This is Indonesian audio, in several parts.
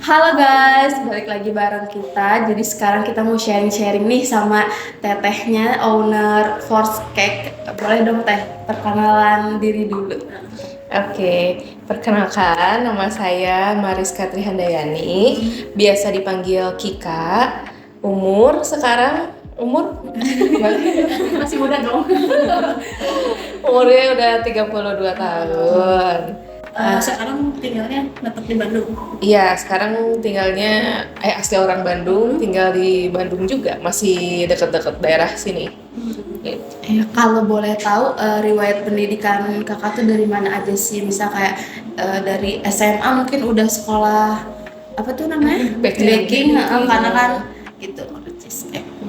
Halo guys, balik lagi bareng kita. Jadi sekarang kita mau sharing-sharing nih sama tetehnya, owner Force Cake. Boleh dong teh, perkenalan diri dulu. Oke, perkenalkan nama saya Mariska Trihandayani, biasa dipanggil Kika. Umur sekarang Masih muda dong. umurnya udah 32 tahun. Sekarang tinggalnya tetap di Bandung. Iya, sekarang tinggalnya asli orang Bandung, tinggal di Bandung juga, masih dekat-dekat daerah sini. Gitu. Kalau boleh tahu riwayat pendidikan kakak tuh dari mana aja sih? Misal kayak dari SMA mungkin udah sekolah apa tuh namanya? Baking. Karena kan gitu.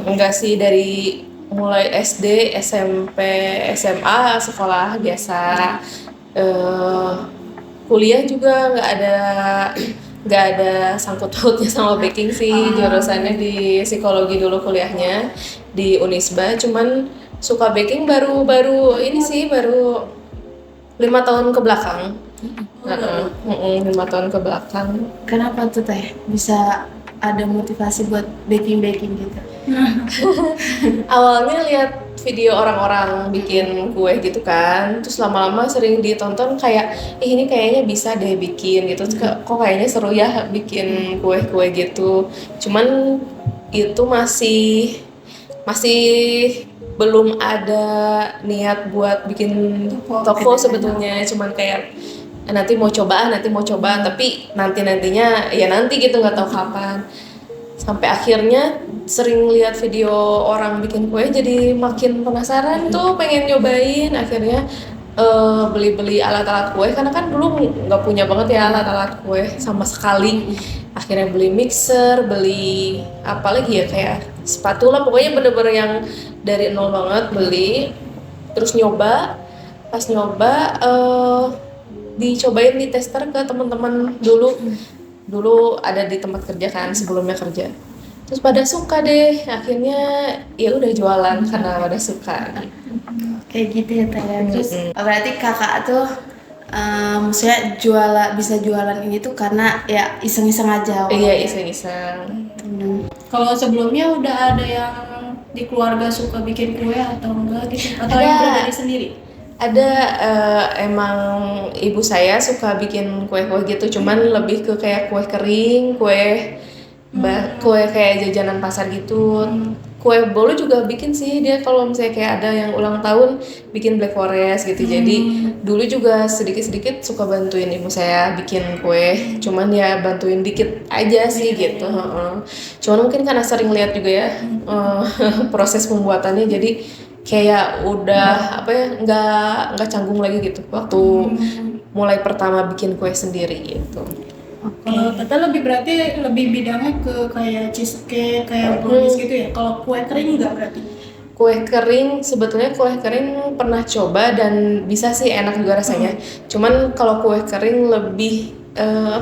Enggak sih, dari mulai SD, SMP, SMA sekolah biasa. Kuliah juga nggak ada sangkut pautnya sama baking sih. Jurusannya di psikologi dulu kuliahnya di Unisba, cuman suka baking baru ini sih, baru 5 tahun ke belakang. 5 tahun ke belakang. Kenapa tuh teh bisa ada motivasi buat baking gitu? Awalnya lihat video orang-orang bikin kue gitu kan, terus lama-lama sering ditonton kayak, ini kayaknya bisa deh bikin gitu, kok kayaknya seru ya bikin kue-kue gitu. Cuman itu masih belum ada niat buat bikin toko sebetulnya, cuman kayak nanti mau coba, tapi nantinya ya nanti gitu, nggak tahu kapan. Sampai akhirnya sering lihat video orang bikin kue, jadi makin penasaran tuh, pengen nyobain. Akhirnya beli alat-alat kue, karena kan dulu nggak punya banget ya alat-alat kue sama sekali. Akhirnya beli mixer, beli apa lagi ya, kayak spatula, pokoknya bener-bener yang dari nol banget beli. Terus nyoba, pas nyoba dicobain di tester ke teman-teman dulu ada di tempat kerja kan, sebelumnya kerja. Terus pada suka deh, akhirnya ya udah jualan karena pada suka. Kayak gitu ya teh. Terus berarti kakak tuh maksudnya bisa jualan ini tuh karena ya iseng-iseng aja. Iya, iseng-iseng. Kalau sebelumnya udah ada yang di keluarga suka bikin kue atau enggak gitu? Atau Ada. yang pribadi sendiri? Ada, emang ibu saya suka bikin kue-kue gitu, cuman lebih ke kayak kue kering, kue kayak jajanan pasar gitu. Kue bolu juga bikin sih dia, kalau misalnya kayak ada yang ulang tahun bikin Black Forest gitu. Jadi dulu juga sedikit-sedikit suka bantuin ibu saya bikin kue, cuman ya bantuin dikit aja sih gitu. Cuman mungkin karena sering lihat juga ya proses pembuatannya, jadi kayak udah nggak canggung lagi gitu waktu mulai pertama bikin kue sendiri gitu. Kalau Tata lebih bidangnya ke kayak cheesecake, kayak brownies gitu ya. Kalau kue kering enggak berarti? Kue kering, sebetulnya kue kering pernah coba dan bisa sih, enak juga rasanya. Cuman kalau kue kering lebih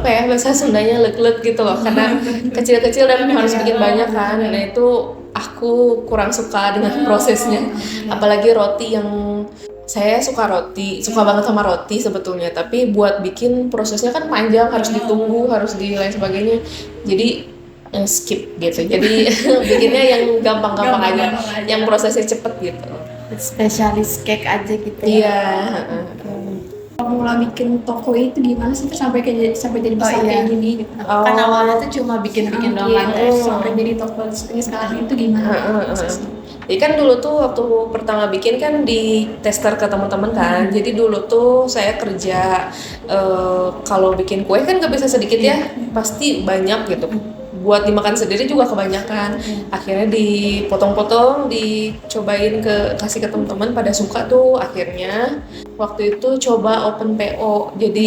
bahasa Sundanya lek-lek gitu loh, karena kecil-kecil dan harus bikin banyak kan. Nah itu aku kurang suka dengan prosesnya. Apalagi roti, yang saya suka banget sama roti sebetulnya, tapi buat bikin prosesnya kan panjang, harus ditunggu, harus di lain sebagainya. Jadi skip gitu. Jadi bikinnya yang gampang-gampang aja, yang prosesnya cepet gitu. Spesialis cake aja gitu. Iya. Formula bikin toko itu gimana sih sampai jadi besar kayak gini gitu? Kan awalnya tuh cuma bikin doang kan. Sampai jadi toko ini sekarang itu gimana prosesnya? Jadi kan dulu tuh waktu pertama bikin kan di tester ke teman-teman kan. Jadi dulu tuh saya kerja, kalau bikin kue kan nggak bisa sedikit ya, pasti banyak gitu. Buat dimakan sendiri juga kebanyakan. Akhirnya dipotong-potong, dicobain kasih ke teman-teman, pada suka tuh. Akhirnya waktu itu coba open PO. Jadi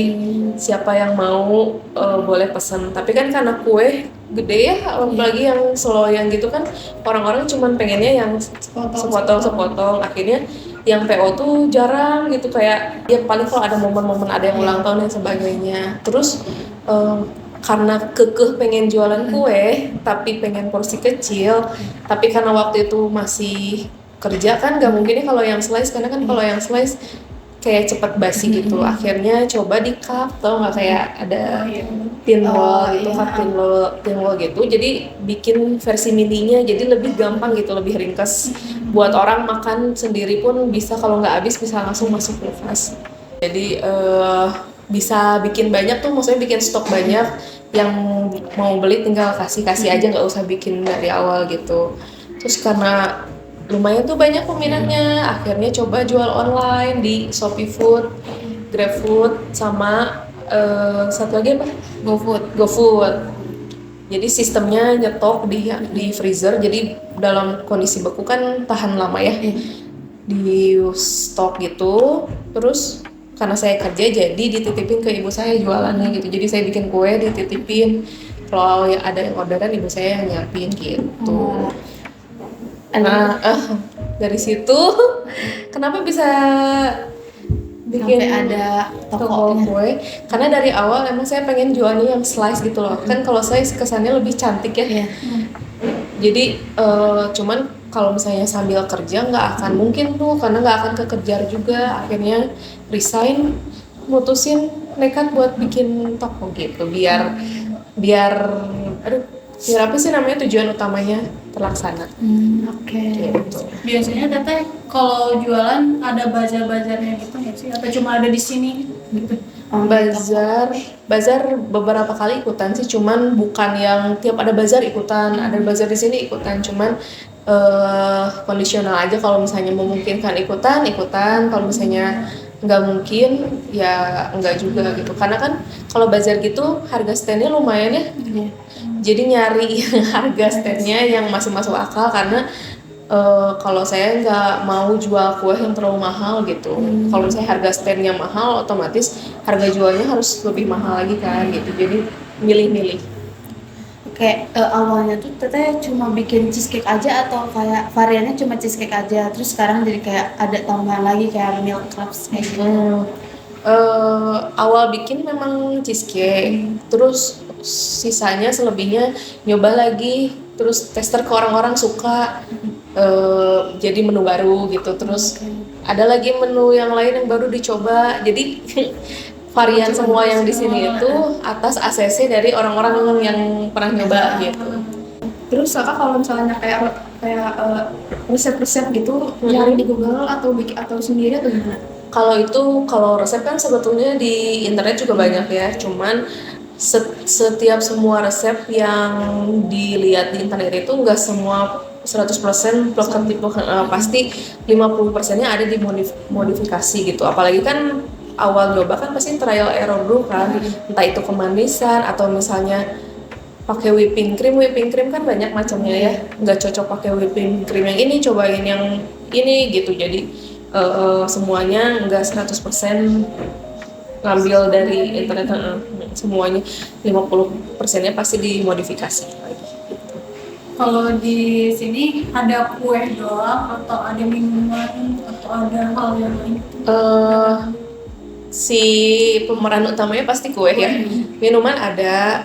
siapa yang mau boleh pesan. Tapi kan karena kue gede ya, apalagi yang seloyang gitu kan, orang-orang cuman pengennya yang sepotong. Akhirnya yang PO tuh jarang gitu, kayak ya paling kalau ada momen-momen ada yang ulang tahun dan sebagainya. Terus karena kekeh pengen jualan kue tapi pengen porsi kecil, tapi karena waktu itu masih kerja kan, nggak mungkin ya kalau yang slice, karena kan kalau yang slice kayak cepet basi gitu. Akhirnya coba di cup, tau nggak kayak ada Oh, iya. tin wall gitu, iya. cup tin wall gitu. Jadi bikin versi mininya jadi lebih gampang gitu, lebih ringkas. Buat orang makan sendiri pun bisa, kalau nggak habis bisa langsung masuk kulkas. Jadi bisa bikin banyak tuh, maksudnya bikin stok banyak. Yang mau beli tinggal kasih aja, nggak usah bikin dari awal gitu. Terus karena lumayan tuh banyak peminatnya, akhirnya coba jual online di Shopee Food, GrabFood, sama satu lagi apa? GoFood. Jadi sistemnya nyetok di freezer, jadi dalam kondisi beku kan tahan lama ya. Di stok gitu. Terus karena saya kerja jadi dititipin ke ibu saya jualannya gitu. Jadi saya bikin kue dititipin. Kalau ada yang orderan ibu saya yang nyiapin gitu. Nah, dari situ kenapa bisa bikin Sampai ada toko tokonya. kue? Karena dari awal emang saya pengen jualnya yang slice gitu loh. Kan kalau saya kesannya lebih cantik ya. Iya. Jadi cuman kalau misalnya sambil kerja nggak akan mungkin tuh, karena nggak akan kekejar juga. Akhirnya resign, mutusin nekat buat bikin toko gitu, biar apa sih namanya, tujuan utamanya terlaksana. Oke. Gitu. Biasanya Teteh kalau jualan ada bazar-bazarnya gitu nggak sih? Atau cuma ada di sini gitu? Bazar beberapa kali ikutan sih, cuman bukan yang tiap ada bazar ikutan, ada bazar di sini ikutan, cuman kondisional aja. Kalau misalnya memungkinkan ikutan, kalau misalnya nggak mungkin ya nggak juga gitu. Karena kan kalau bazar gitu harga standnya lumayan ya. Iya. Jadi nyari yang harga standnya yang masih masuk akal, karena kalau saya nggak mau jual kue yang terlalu mahal gitu. Kalau misalnya harga standnya mahal, otomatis harga jualnya harus lebih mahal lagi kan gitu. Jadi milih-milih. Oke, awalnya tuh Teteh cuma bikin cheesecake aja atau kayak variannya cuma cheesecake aja, terus sekarang jadi kayak ada tambahan lagi kayak milk crepes kayak gitu. Awal bikin memang cheesecake, terus sisanya selebihnya nyoba lagi, terus tester ke orang-orang suka, jadi menu baru gitu. Terus ada lagi menu yang lain yang baru dicoba, jadi varian semua yang di sini itu atas ACC dari orang-orang yang pernah nyoba gitu. Terus kakak kalau misalnya kayak resep-resep gitu cari di Google atau bikin atau sendiri atau gimana? Kalau resep kan sebetulnya di internet juga banyak ya, cuman setiap semua resep yang dilihat di internet itu nggak semua 100% pasti 50%-nya ada di modifikasi gitu. Apalagi kan awal nyoba kan pasti trial error dulu kan, entah itu kemanisan atau misalnya pakai whipping cream kan banyak macamnya ya, nggak cocok pakai whipping cream yang ini, cobain yang ini gitu. Jadi semuanya nggak 100% ngambil dari internet, semuanya 50%-nya pasti dimodifikasi lagi gitu. Kalau di sini ada kue doang atau ada minuman atau ada hal yang lain? Si pemeran utamanya pasti kue ya. Minuman ada,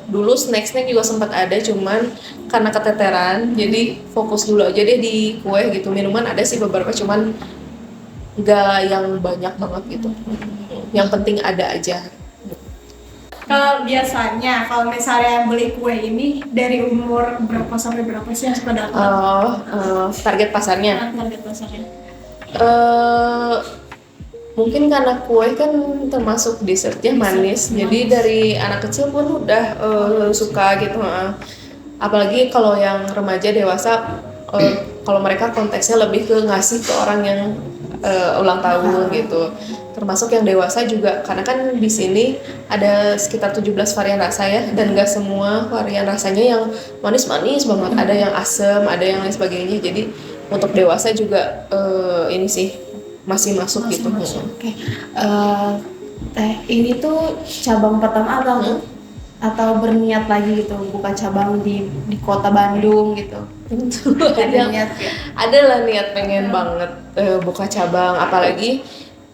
dulu snack juga sempat ada, cuman karena keteteran jadi fokus dulu aja deh di kue gitu. Minuman ada sih beberapa, cuman nggak yang banyak banget gitu. Yang penting ada aja. Kalau biasanya kalau misalnya beli kue ini dari umur berapa sampai berapa sih yang suka datang? Target pasarnya. Target pasarnya. Mungkin karena kue kan termasuk dessertnya manis, jadi dari anak kecil pun udah suka gitu. Apalagi kalau yang remaja dewasa, kalau mereka konteksnya lebih ke ngasih ke orang yang ulang tahun gitu. Termasuk yang dewasa juga, karena kan di sini ada sekitar 17 varian rasa ya, dan gak semua varian rasanya yang manis-manis banget, ada yang asam, ada yang lain sebagainya. Jadi untuk dewasa juga ini sih masih masuk gitu. Oke. Teh, ini tuh cabang pertama atau berniat lagi gitu buka cabang di kota Bandung gitu? Ada niat ya? Ada lah niat pengen banget buka cabang, apalagi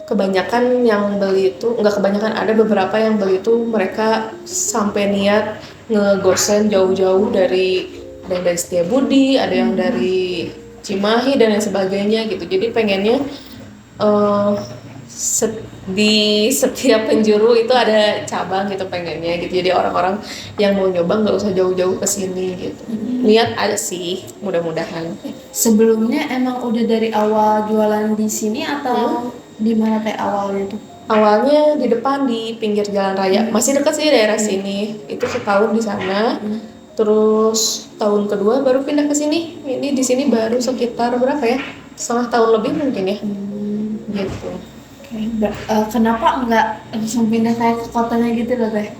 kebanyakan yang beli itu, nggak kebanyakan, ada beberapa yang beli itu mereka sampai niat ngegosen jauh-jauh dari, ada yang dari Setiabudi, ada yang dari Cimahi dan lain sebagainya gitu. Jadi pengennya di setiap penjuru itu ada cabang gitu pengennya gitu. Jadi orang-orang yang mau nyoba nggak usah jauh-jauh ke sini gitu. Niat ada sih, mudah-mudahan. Sebelumnya emang udah dari awal jualan di sini atau di mana teh awalnya tuh? Awalnya di depan di pinggir jalan raya, masih dekat sih daerah sini. Itu setahun di sana. Terus tahun kedua baru pindah ke sini. Ini di sini baru sekitar berapa ya? Setengah tahun lebih mungkin ya. Gitu. Kenapa nggak langsung pindah kayak ke kotanya gitu loh teh?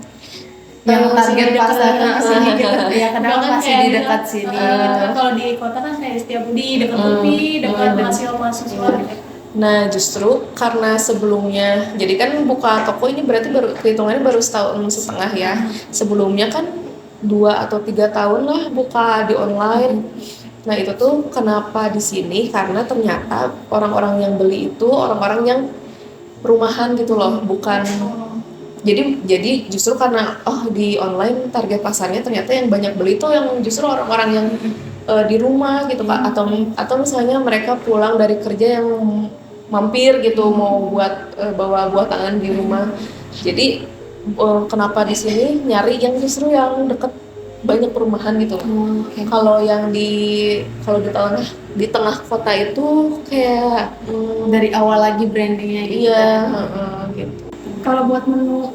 Masih Yang target di dekat pasar ke sini gitu. ya kenapa Bahkan masih kayak di dekat sini gitu. gitu? Kalau di kota kan kayak Setiabudi, dekat UPI, dekat mahasiswa gitu. Nah justru karena sebelumnya, jadi kan buka toko ini berarti baru hitungannya baru setahun setengah ya. Sebelumnya kan 2 atau 3 tahun lah buka di online. Nah itu tuh kenapa di sini, karena ternyata orang-orang yang beli itu orang-orang yang rumahan gitu loh, bukan. Jadi justru karena di online target pasarnya ternyata yang banyak beli itu yang justru orang-orang yang di rumah gitu Kak, atau misalnya mereka pulang dari kerja yang mampir gitu mau buat bawa buah tangan di rumah. Jadi kenapa di sini nyari yang justru yang deket banyak perumahan gitu. Kalau yang kalau di tengah kota itu kayak Dari awal lagi brandingnya gitu. iya gitu. Kalau buat menu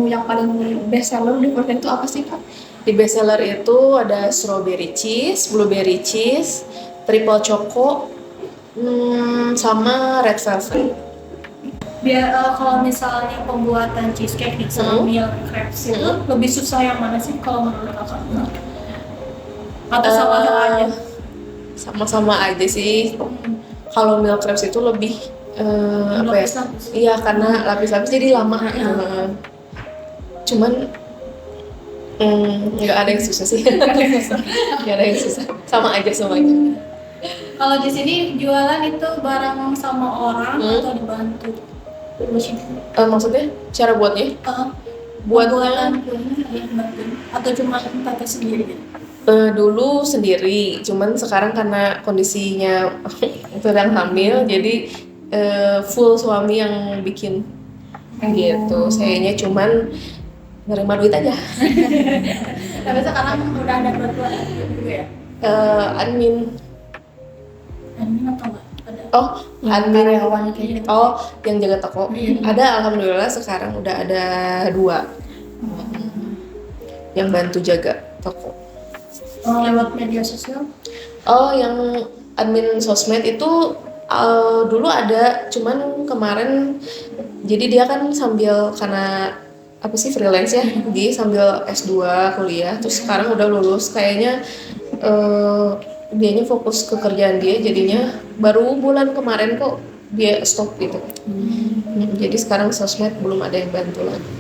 yang paling best seller di Fortune itu apa sih Kak? Di best seller itu ada strawberry cheese, blueberry cheese, triple choco, sama red velvet. Biar kalau misalnya pembuatan cheesecake nih sama milk crepes itu lebih susah yang mana sih kalau menurut kakak? Atau sama-sama aja? Sama-sama aja sih. Kalau milk crepes itu lebih apa ya? Lapis-lapis. Iya karena lapis-lapis jadi lama. Cuman nggak ada yang susah sih. Nggak ada yang susah. Sama aja semuanya. Kalau di sini jualan itu bareng sama orang atau dibantu? Maksudnya cara buatnya? Buatan kuenya ada yang bantuin atau cuma kakak sendiri? Dulu sendiri, cuman sekarang karena kondisinya sedang hamil, jadi full suami yang bikin gitu. Sayanya cuman nerima duit aja. Tapi sekarang udah ada bantuan juga ya? Admin. Admin atau enggak? Ada. Admin karyawan kayak gitu. yang jaga toko. Ada, alhamdulillah sekarang udah ada 2 yang bantu jaga toko. Lewat media sosial? Yang admin sosmed itu dulu ada, cuman kemarin jadi dia kan sambil karena apa sih freelance ya, dia sambil S2 kuliah, terus sekarang udah lulus kayaknya dianya fokus ke kerjaan dia, jadinya baru bulan kemarin kok dia stop gitu. Jadi sekarang sosmed belum ada yang bantu lagi.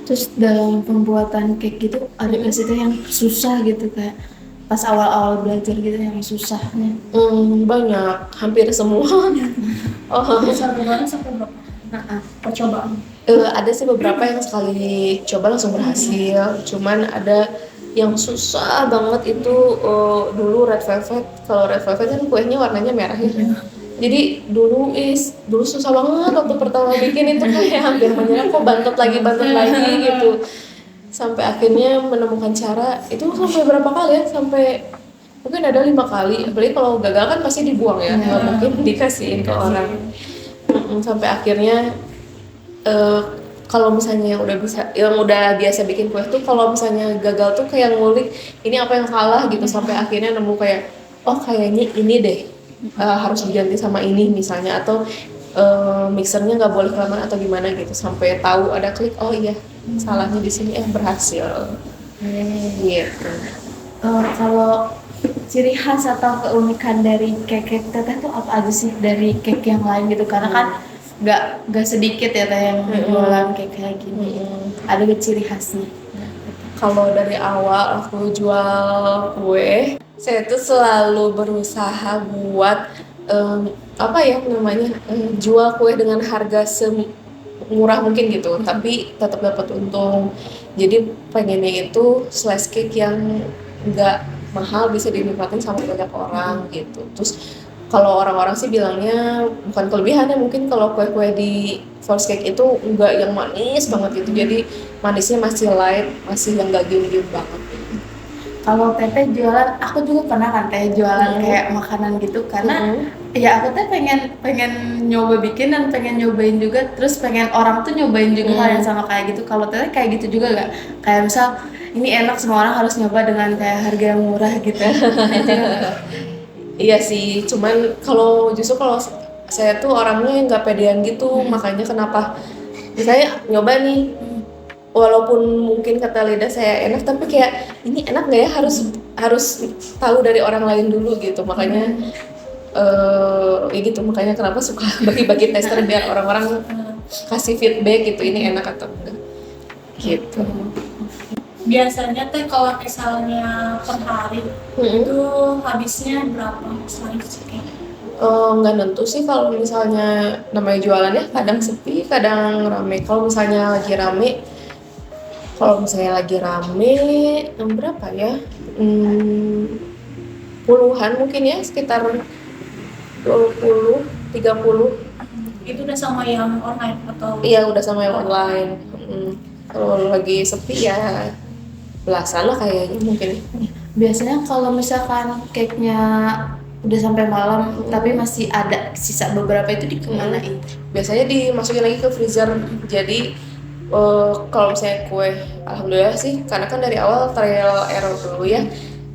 Terus dalam pembuatan cake gitu ada nggak sih tuh yang susah gitu kayak pas awal-awal belajar gitu yang susahnya? Banyak, hampir semua. Besar berapa sampai berapa? Percobaan. Ada sih beberapa yang sekali coba langsung berhasil, cuman ada yang susah banget itu dulu red velvet. Kalau red velvet kan kuenya warnanya merah ya. Jadi dulu susah banget waktu pertama bikin itu kayak hampir menyerah, kok bantet lagi gitu. Sampai akhirnya menemukan cara, itu sampai berapa kali ya? Sampai mungkin ada 5 kali. Apalagi kalau gagal kan pasti dibuang ya, nggak mungkin dikasihin ke orang. Sampai akhirnya kalau misalnya yang udah biasa bikin kue tuh kalau misalnya gagal tuh kayak ngulik ini apa yang salah gitu, sampai akhirnya nemu kayak kayaknya ini deh harus diganti sama ini misalnya, atau mixernya nggak boleh kelamaan atau gimana gitu, sampai tahu ada klik iya salahnya di sini berhasil. Gitu. Kalau ciri khas atau keunikan dari cake teteh tuh apa aja sih dari cake yang lain gitu, karena kan nggak sedikit ya teh yang jualan cake kayak gini. Ada gak ciri khasnya? Kalau dari awal aku jual kue, saya tuh selalu berusaha buat jual kue dengan harga semurah mungkin gitu, tapi tetap dapat untung. Jadi pengennya itu slice cake yang nggak mahal, bisa dinikmatin sama banyak orang gitu. Terus Kalau orang-orang sih bilangnya bukan kelebihannya, mungkin kalau kue-kue di Force Cake itu enggak yang manis banget gitu, jadi manisnya masih light, masih yang enggak gium-gium banget. Kalau teteh jualan, aku juga pernah kan teh jualan kayak makanan gitu, karena ya aku teh pengen nyoba bikin dan pengen nyobain juga, terus pengen orang tuh nyobain juga hal yang sama kayak gitu. Kalau teteh kayak gitu juga gak? Kayak misal ini enak, semua orang harus nyoba dengan kayak harga yang murah gitu. Iya sih, cuman kalau saya tuh orangnya nggak pedean gitu, makanya kenapa misalnya nyoba nih, walaupun mungkin kata lidah saya enak, tapi kayak ini enak nggak ya, harus tahu dari orang lain dulu gitu, makanya ya gitu, makanya kenapa suka bagi-bagi tester biar orang-orang kasih feedback gitu, ini enak atau enggak gitu. Biasanya teh kalau misalnya per hari itu habisnya berapa selain cheesecake? Nggak nentu sih kalau misalnya namanya jualan ya, kadang sepi, kadang rame. Kalau misalnya lagi rame, berapa ya? Puluhan mungkin ya, sekitar 20, 30. Itu udah sama yang online atau? Iya, udah sama yang online. Kalau lagi sepi ya belasan lah kayaknya mungkin. Biasanya kalau misalkan cake-nya udah sampai malam tapi masih ada sisa beberapa, itu dikemanain? Biasanya dimasukin lagi ke freezer. Jadi kalau misalnya kue, alhamdulillah sih, karena kan dari awal trial error dulu ya,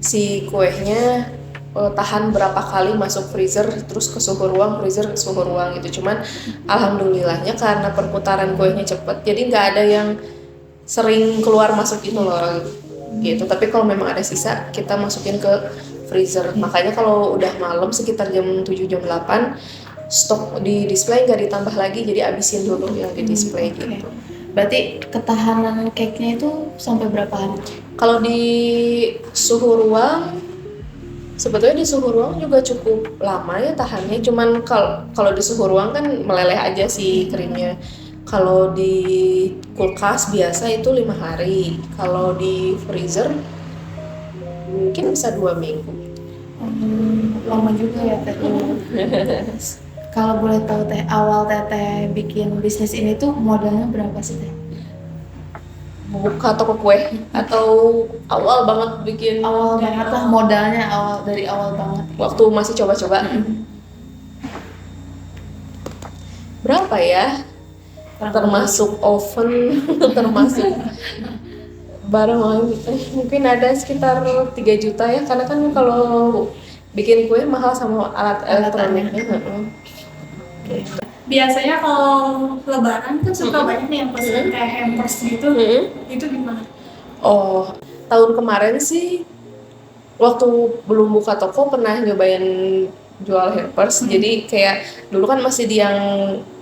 si kuenya tahan berapa kali masuk freezer, terus ke suhu ruang, freezer ke suhu ruang gitu. Cuman alhamdulillahnya karena perputaran kuenya cepet, jadi nggak ada yang sering keluar masuk gitu loh gitu. Tapi kalau memang ada sisa, kita masukin ke freezer. Makanya kalau udah malam sekitar jam 7 jam 8, stok di display nggak ditambah lagi, jadi abisin dulu yang di display gitu. Berarti ketahanan cake-nya itu sampai berapa hari? Kalau di suhu ruang, sebetulnya di suhu ruang juga cukup lama ya tahannya. Cuman kalau di suhu ruang kan meleleh aja si krimnya. Kalau di kulkas biasa itu 5 hari. Kalau di freezer mungkin bisa 2 minggu. Lama juga ya teh. Kalau boleh tahu teh, awal teteh bikin bisnis ini tuh modalnya berapa sih teh? Buka toko kue atau awal banget bikin? Awal banget lah modalnya, dari awal banget. Waktu masih coba-coba. Berapa ya? Termasuk oven, termasuk barang lain, mungkin ada sekitar 3 juta ya, karena kan kalau bikin kue mahal sama alat elektroniknya. Biasanya kalau lebaran kan suka banyak nih yang pesen kayak hampers gitu. Itu gimana? Oh, tahun kemarin sih waktu belum buka toko pernah nyobain jual hampers. Jadi kayak dulu kan masih di yang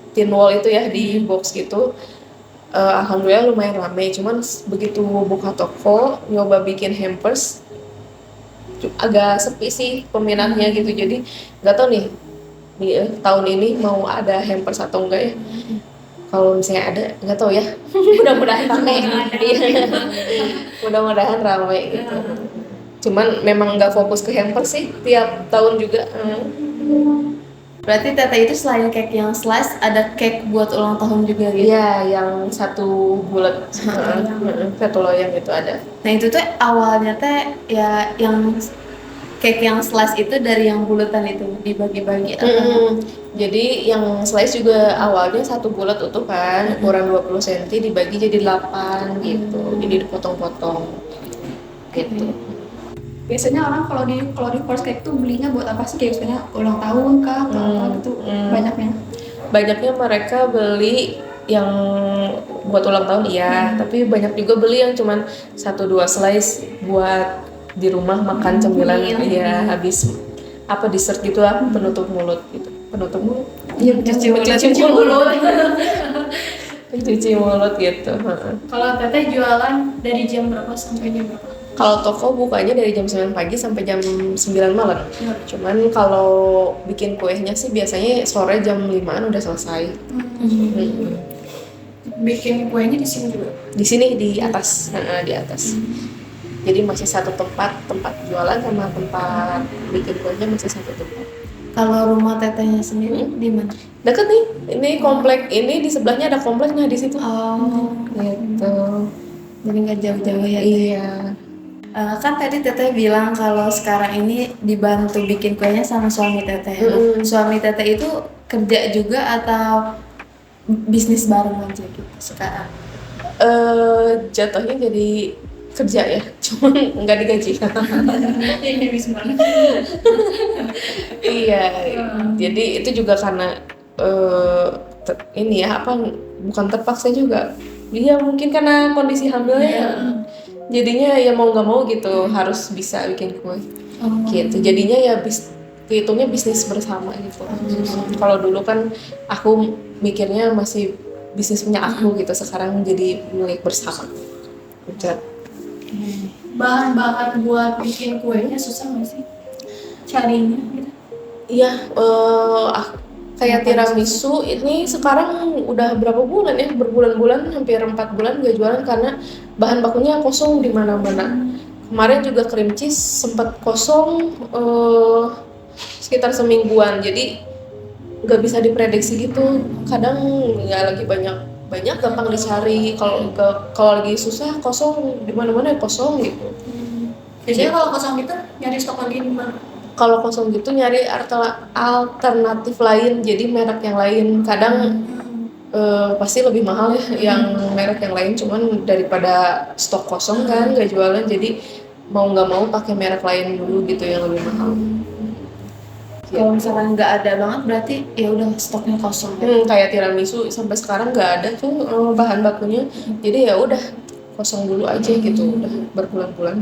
tin wall itu ya, di box gitu. Alhamdulillah lumayan rame. Cuman begitu buka toko nyoba bikin hampers agak sepi sih peminatnya gitu. Jadi nggak tahu nih tahun ini mau ada hampers atau enggak ya. Kalau misalnya ada, nggak tahu ya. Mudah-mudahan rame. Mudah-mudahan rame gitu. Cuman memang nggak fokus ke hampers sih, tiap tahun juga. Berarti teteh itu selain cake yang slice, ada cake buat ulang tahun juga gitu? Iya, yang satu bulat, satu loyang itu ada. Nah itu tuh awalnya teh ya yang cake yang slice itu dari yang bulatan itu dibagi-bagi atau? Jadi yang slice juga awalnya satu bulat utuh kan, ukuran 20 cm dibagi jadi 8 gitu. Jadi dipotong-potong gitu. Biasanya orang kalau di Force Cake tuh belinya buat apa sih? Kayak misalnya ulang tahun kah atau apa gitu? Banyaknya. Banyaknya mereka beli yang buat ulang tahun iya, tapi banyak juga beli yang cuman 1-2 slice buat di rumah makan cemilan ya, habis apa dessert gitu lah, penutup mulut gitu. Penutup mulut? Iya, Pencuci mulut. Pencuci mulut gitu. Kalau teteh jualan dari jam berapa sampai jam berapa? Kalau toko bukanya dari jam 9 pagi sampai jam 9 malam. Cuman kalau bikin kuenya sih biasanya sore jam 5-an udah selesai. Bikin kuenya di sini juga? Di sini di atas, di atas. Jadi masih satu tempat jualan sama tempat bikin kuenya masih satu tempat. Kalau rumah tetehnya sendiri di mana? Deket nih, ini komplek ini di sebelahnya ada komplek, nah di situ. Oh, Gitu. jadi nggak jauh-jauh ya. Iya. Kan tadi teteh bilang kalau sekarang ini dibantu bikin kuenya sama suami teteh. Nah, suami teteh itu kerja juga atau bisnis bareng aja gitu sekarang? Jatuhnya jadi kerja ya, cuman nggak digaji. Ini bisa banget. Iya, jadi itu juga karena ini ya apa bukan terpaksa juga. Iya mungkin karena kondisi hamilnya ya. Jadinya ya mau nggak mau gitu harus bisa bikin kue. Gitu. Jadinya ya hitungnya bisnis bersama gitu. Kalau dulu kan aku mikirnya masih bisnis punya aku gitu, sekarang jadi milik bersama. Gitu. Bahan-bahan buat bikin kuenya susah nggak sih carinya gitu? Iya, kayak tiramisu ini sekarang udah berapa bulan ya, berbulan-bulan, hampir 4 bulan gak jualan karena bahan bakunya kosong di mana-mana. Kemarin juga cream cheese sempat kosong sekitar semingguan, jadi nggak bisa diprediksi gitu. Kadang ya lagi banyak gampang dicari, kalau lagi susah kosong di mana-mana kosong gitu. Biasanya kalau kosong gitu nyari stok lagi di mana? Kalau kosong gitu nyari alternatif lain, jadi merek yang lain. Kadang pasti lebih mahal ya yang merek yang lain, cuman daripada stok kosong kan nggak jualan, jadi mau nggak mau pakai merek lain dulu gitu yang lebih mahal. Kalau misalkan nggak ada banget berarti ya udah stoknya kosong. Ya? Kayak tiramisu sampai sekarang nggak ada tuh bahan bakunya, jadi ya udah kosong dulu aja gitu, udah berbulan-bulan.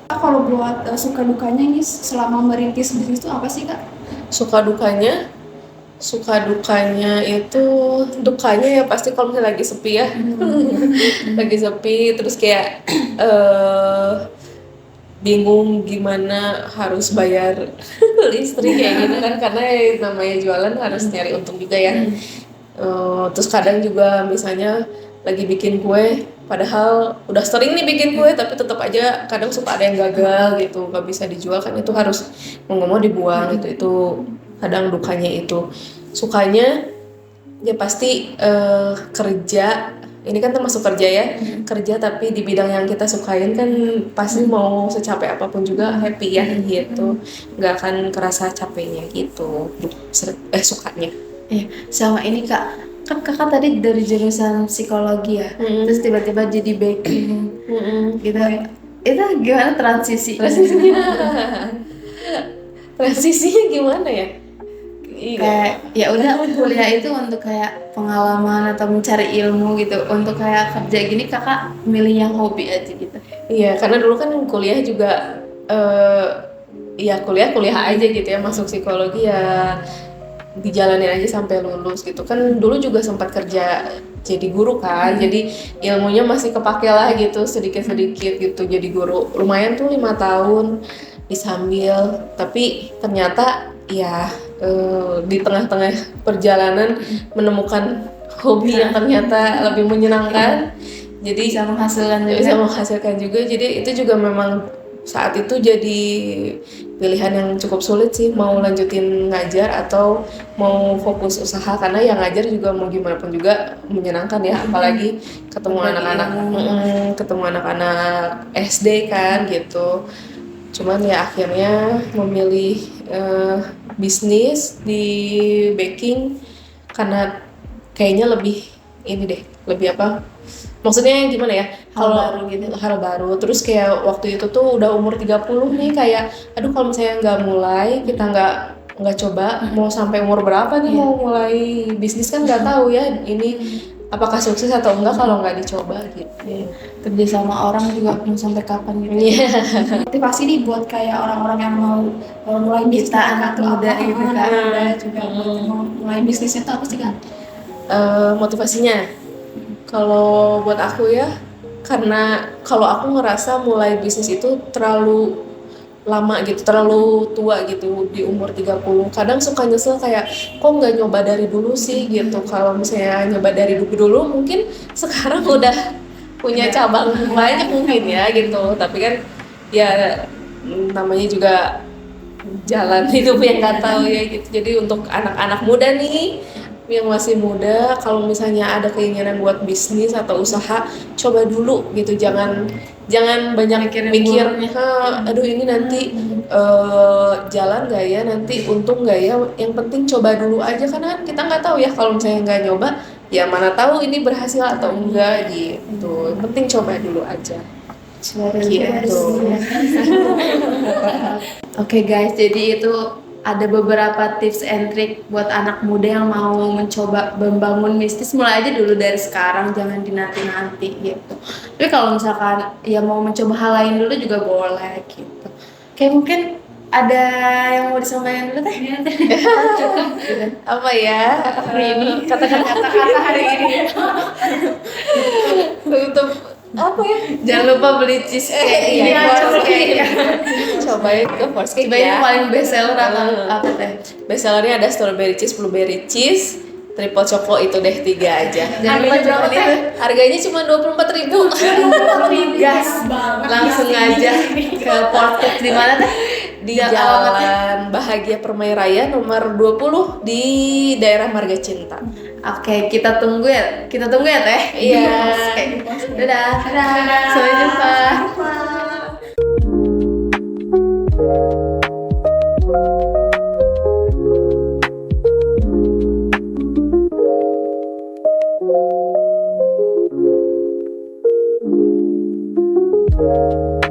Kalau buat suka dukanya nih selama merintis bisnis itu apa sih Kak? Suka dukanya itu, dukanya ya pasti kalau misalnya lagi sepi ya. Lagi sepi terus kayak bingung gimana harus bayar listrik kayak gitu kan, karena namanya jualan harus nyari untung juga ya. Terus kadang juga misalnya lagi bikin kue, padahal udah sering nih bikin kue tapi tetap aja kadang suka ada yang gagal gitu, nggak bisa dijual kan, itu harus mau nggak mau dibuang gitu. Itu kadang dukanya itu. Sukanya ya pasti kerja, ini kan termasuk kerja ya, kerja tapi di bidang yang kita sukain kan pasti mau secapek apapun juga happy ya gitu, nggak akan kerasa capeknya gitu. Sukanya. Sama ini Kak, kan kakak tadi dari jurusan psikologi ya, terus tiba-tiba jadi baking gitu. Itu gimana Transisinya gimana ya? Kayak ya udah kuliah itu untuk kayak pengalaman atau mencari ilmu gitu, untuk kayak kerja gini kakak milih yang hobi aja gitu. Iya, karena dulu kan kuliah juga ya kuliah aja gitu ya, masuk psikologi ya dijalanin aja sampai lulus gitu kan. Dulu juga sempat kerja jadi guru kan, jadi ilmunya masih kepake lah gitu sedikit-sedikit gitu, jadi guru lumayan tuh 5 tahun disambil. Tapi ternyata ya di tengah-tengah perjalanan menemukan hobi yang ternyata lebih menyenangkan, jadi bisa menghasilkan juga. Jadi itu juga memang saat itu jadi pilihan yang cukup sulit sih, mau lanjutin ngajar atau mau fokus usaha, karena yang ngajar juga mau gimana pun juga menyenangkan ya, apalagi ketemu anak-anak SD kan gitu. Cuman ya akhirnya memilih bisnis di baking karena kayaknya lebih ini deh, lebih apa? Maksudnya gimana ya? Hal baru. Terus kayak waktu itu tuh udah umur 30 nih, kayak aduh kalau misalnya nggak mulai, kita nggak coba, mau sampai umur berapa nih mau mulai bisnis kan nggak tahu ya ini apakah sukses atau enggak kalau nggak dicoba gitu. Kerja sama orang juga mau sampai kapan gitu. Motivasi nih buat kayak orang-orang yang mau mulai bisnis, Kita anak muda gitu kan. juga mau mulai bisnisnya itu apa sih Kak? Motivasinya kalau buat aku ya, karena kalau aku ngerasa mulai bisnis itu terlalu lama gitu, terlalu tua gitu di umur 30. Kadang suka nyesel kayak kok nggak nyoba dari dulu sih gitu. Kalau misalnya nyoba dari dulu mungkin sekarang udah punya cabang banyak mungkin ya gitu. Tapi kan ya namanya juga jalan hidup yang nggak tahu ya gitu. Jadi untuk anak-anak muda nih yang masih muda, kalau misalnya ada keinginan buat bisnis atau usaha, coba dulu gitu, jangan banyak Mikirin mikir, buruknya. aduh ini nanti jalan nggak ya, nanti untung nggak ya. Yang penting coba dulu aja, karena kita nggak tahu ya, kalau misalnya nggak nyoba, ya mana tahu ini berhasil atau enggak gitu. Yang penting coba dulu aja. Gitu. Oke guys, jadi itu ada beberapa tips and trick buat anak muda yang mau mencoba membangun bisnis. Mulai aja dulu dari sekarang, jangan dinanti-nanti gitu. Tapi kalau misalkan ya mau mencoba hal lain dulu juga boleh gitu. Kayak mungkin ada yang mau disampaikan dulu teh? Cukup gitu. Apa ya? Hari ini. Kata-kata hari ini. Untuk apa ya? Jangan lupa beli cheesecake. Iya, Force cake. Cobain ke Force Cake Cobain yang ya. paling best seller apa teh? Best sellernya ada strawberry cheese, blueberry cheese, triple choco, itu deh 3 aja. Jangan lupa Harganya berapa, cobain itu. Harganya cuma 24.000. Gas, langsung aja ke Portet di mana teh? Di Alamatnya? Jalan Bahagia Permai Raya nomor 20 di daerah Marga Cinta. Oke, kita tunggu ya teh. Iya. Oke. Dadah. Sampai jumpa. Thank you.